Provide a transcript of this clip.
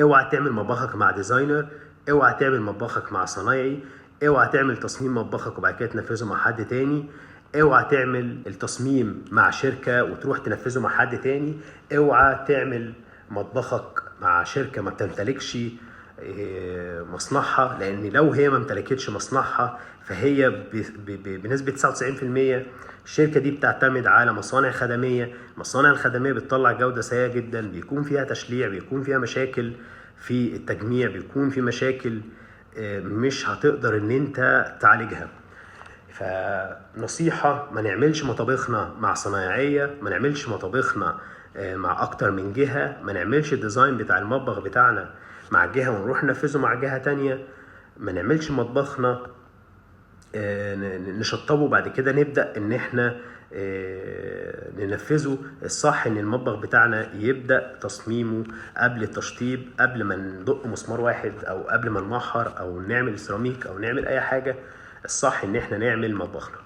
اوعى تعمل مطبخك مع ديزاينر، اوعى تعمل مطبخك مع صنايعي، اوعى تعمل تصميم مطبخك وبعد كده تنفذه مع حد تاني، اوعى تعمل التصميم مع شركة وتروح تنفذه مع حد تاني، اوعى تعمل مطبخك مع شركة ما بتمتلكش مصنعها، لان لو هي ما امتلكتش مصنعها فهي بنسبة 99% الشركة دي بتعتمد على مصانع خدمية. المصانع الخدمية بتطلع جودة سيئة جدا، بيكون فيها تشليع، بيكون فيها مشاكل في التجميع، بيكون في مشاكل مش هتقدر ان انت تعالجها. فنصيحة، ما نعملش مطابخنا مع صنايعية، ما نعملش مطابخنا مع اكتر من جهة، ما نعملش الديزاين بتاع المطبخ بتاعنا مع جهة ونروح ننفذه مع جهة تانية، ما نعملش مطبخنا نشطبه بعد كده نبدأ ان احنا ننفذه. الصح ان المطبخ بتاعنا يبدأ تصميمه قبل التشطيب، قبل ما ندق مسمار واحد او قبل ما نمحر او نعمل سيراميك او نعمل اي حاجة. الصح ان احنا نعمل مطبخنا.